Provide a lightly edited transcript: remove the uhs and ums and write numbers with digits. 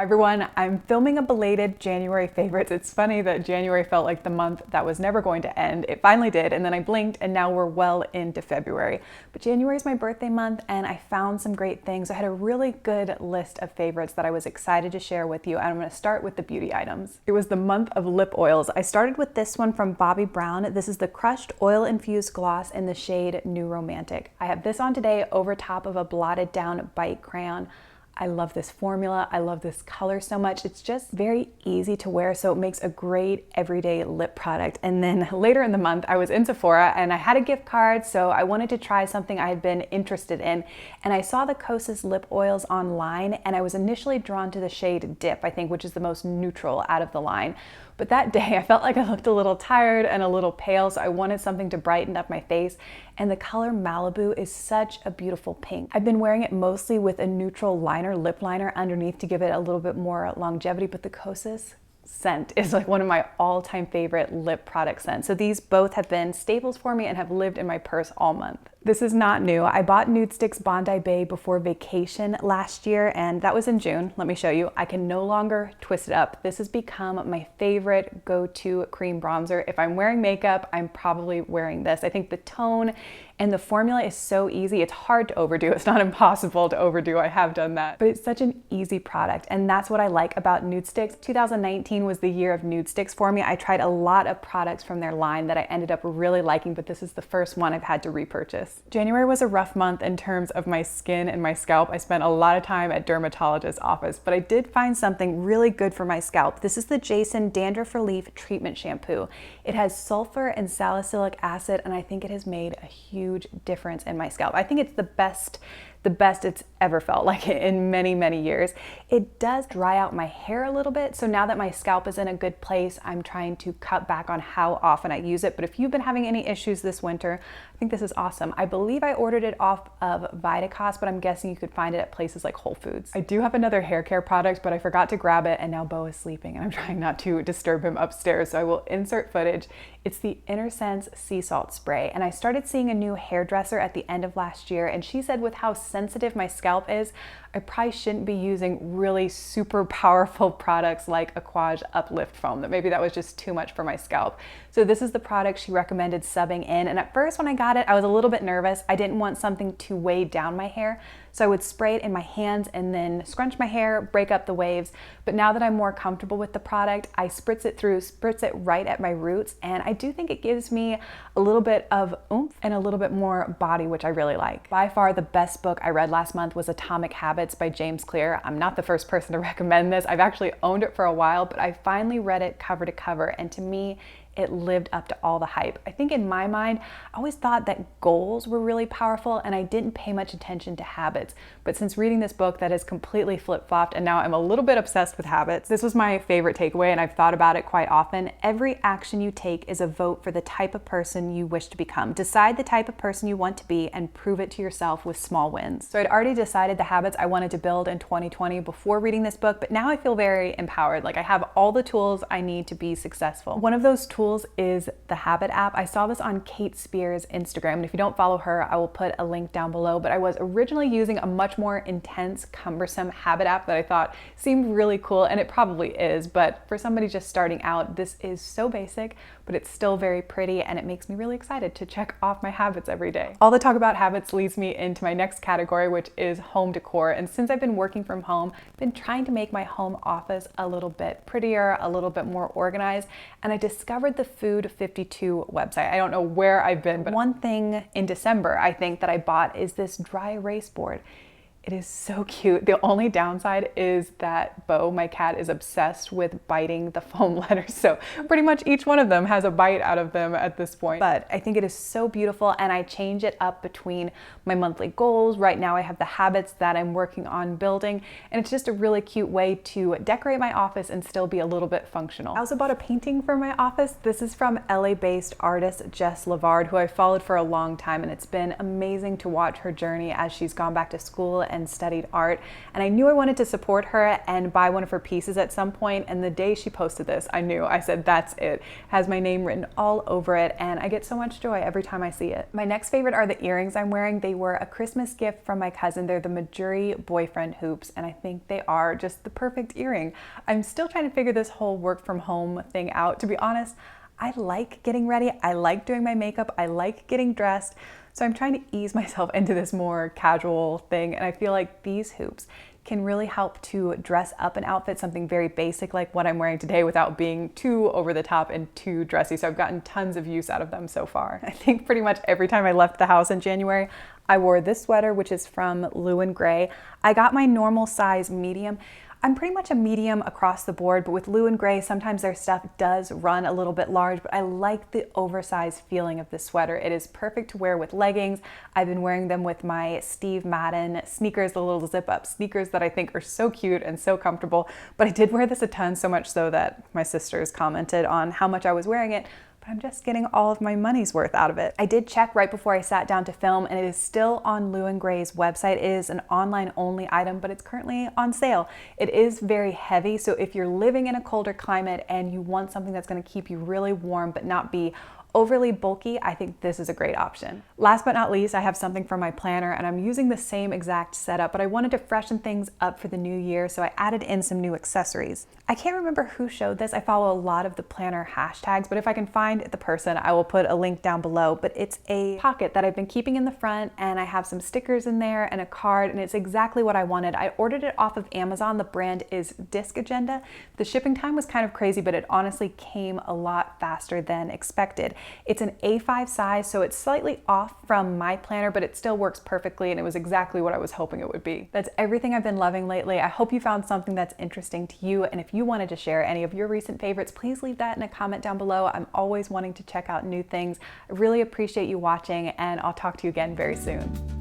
Hi everyone, I'm filming a belated January favorites. It's funny that January felt like the month that was never going to end. It finally did, and then I blinked and now we're well into February. But January is my birthday month and I found some great things. I had a really good list of favorites that I was excited to share with you, and I'm gonna start with the beauty items. It was the month of lip oils. I started with this one from Bobbi Brown. This is the Crushed Oil-Infused Gloss in the shade New Romantic. I have this on today over top of a blotted down Bite crayon. I love this formula. I love this color so much. It's just very easy to wear, so it makes a great everyday lip product. And then later in the month, I was in Sephora and I had a gift card, so I wanted to try something I had been interested in. And I saw the Kosas lip oils online, and I was initially drawn to the shade Dip, I think, which is the most neutral out of the line. But that day I felt like I looked a little tired and a little pale, so I wanted something to brighten up my face. And the color Malibu is such a beautiful pink. I've been wearing it mostly with a neutral liner, lip liner underneath to give it a little bit more longevity, but the Kosas scent is like one of my all-time favorite lip product scents. So these both have been staples for me and have lived in my purse all month. This is not new. I bought Nudestix Bondi Bay before vacation last year, and that was in June. Let me show you. I can no longer twist it up. This has become my favorite go-to cream bronzer. If I'm wearing makeup, I'm probably wearing this. I think the tone and the formula is so easy. It's hard to overdo. It's not impossible to overdo. I have done that, but it's such an easy product, and that's what I like about Nudestix. 2019 was the year of Nudestix for me. I tried a lot of products from their line that I ended up really liking, but this is the first one I've had to repurchase. January was a rough month in terms of my skin and my scalp. I spent a lot of time at dermatologist's office, but I did find something really good for my scalp. This is the Jason Dandruff Relief Treatment Shampoo. It has sulfur and salicylic acid, and I think it has made a huge difference in my scalp. I think it's the best it's ever felt like in many, many years. It does dry out my hair a little bit, so now that my scalp is in a good place, I'm trying to cut back on how often I use it. But if you've been having any issues this winter, I think this is awesome. I believe I ordered it off of Vitacost, but I'm guessing you could find it at places like Whole Foods. I do have another hair care product, but I forgot to grab it, and now Bo is sleeping and I'm trying not to disturb him upstairs, so I will insert footage. It's the Innersense sea salt spray, and I started seeing a new hairdresser at the end of last year, and she said with how sensitive my scalp is, I probably shouldn't be using really super powerful products like Aquage Uplift Foam, that maybe that was just too much for my scalp. So this is the product she recommended subbing in, and at first when I got it, I was a little bit nervous. I didn't want something to weigh down my hair, so I would spray it in my hands and then scrunch my hair, break up the waves. But now that I'm more comfortable with the product, I spritz it right at my roots, and I do think it gives me a little bit of oomph and a little bit more body, which I really like. By far the best book I read last month was Atomic Habits by James Clear. I'm not the first person to recommend this. I've actually owned it for a while, but I finally read it cover to cover, and to me, it lived up to all the hype. I think in my mind, I always thought that goals were really powerful and I didn't pay much attention to habits. But since reading this book, that has completely flip-flopped, and now I'm a little bit obsessed with habits. This was my favorite takeaway, and I've thought about it quite often. Every action you take is a vote for the type of person you wish to become. Decide the type of person you want to be and prove it to yourself with small wins. So I'd already decided the habits I wanted to build in 2020 before reading this book, but now I feel very empowered. Like I have all the tools I need to be successful. One of those tools is the Habit app. I saw this on Kate Spears' Instagram, and if you don't follow her, I will put a link down below, but I was originally using a much more intense, cumbersome habit app that I thought seemed really cool, and it probably is, but for somebody just starting out, this is so basic, but it's still very pretty, and it makes me really excited to check off my habits every day. All the talk about habits leads me into my next category, which is home decor, and since I've been working from home, I've been trying to make my home office a little bit prettier, a little bit more organized, and I discovered the Food 52 website. I don't know where I've been, but one thing in December I think that I bought is this dry erase board. It is so cute. The only downside is that Bo, my cat, is obsessed with biting the foam letters. So pretty much each one of them has a bite out of them at this point. But I think it is so beautiful, and I change it up between my monthly goals. Right now I have the habits that I'm working on building, and it's just a really cute way to decorate my office and still be a little bit functional. I also bought a painting for my office. This is from LA-based artist Jess Lavard, who I followed for a long time, and it's been amazing to watch her journey as she's gone back to school and studied art, and I knew I wanted to support her and buy one of her pieces at some point, and the day she posted this, I said, that's it. It has my name written all over it, and I get so much joy every time I see it. My next favorite are the earrings I'm wearing. They were a Christmas gift from my cousin. They're the Majuri boyfriend hoops, and I think they are just the perfect earring. I'm still trying to figure this whole work from home thing out. To be honest, I like getting ready. I like doing my makeup. I like getting dressed. So I'm trying to ease myself into this more casual thing. And I feel like these hoops can really help to dress up an outfit, something very basic like what I'm wearing today, without being too over the top and too dressy. So I've gotten tons of use out of them so far. I think pretty much every time I left the house in January, I wore this sweater, which is from Lou & Grey. I got my normal size medium. I'm pretty much a medium across the board, but with Lou & Grey, sometimes their stuff does run a little bit large, but I like the oversized feeling of this sweater. It is perfect to wear with leggings. I've been wearing them with my Steve Madden sneakers, the little zip-up sneakers that I think are so cute and so comfortable, but I did wear this a ton, so much so that my sisters commented on how much I was wearing it, but I'm just getting all of my money's worth out of it. I did check right before I sat down to film, and it is still on Lou & Grey's website. It is an online only item, but it's currently on sale. It is very heavy, so if you're living in a colder climate and you want something that's gonna keep you really warm but not be overly bulky, I think this is a great option. Last but not least, I have something for my planner, and I'm using the same exact setup, but I wanted to freshen things up for the new year, so I added in some new accessories. I can't remember who showed this. I follow a lot of the planner hashtags, but if I can find the person, I will put a link down below. But it's a pocket that I've been keeping in the front, and I have some stickers in there and a card, and it's exactly what I wanted. I ordered it off of Amazon. The brand is Disc Agenda. The shipping time was kind of crazy, but it honestly came a lot faster than expected. It's an A5 size, so it's slightly off from my planner, but it still works perfectly, and it was exactly what I was hoping it would be. That's everything I've been loving lately. I hope you found something that's interesting to you, and if you wanted to share any of your recent favorites, please leave that in a comment down below. I'm always wanting to check out new things. I really appreciate you watching, and I'll talk to you again very soon.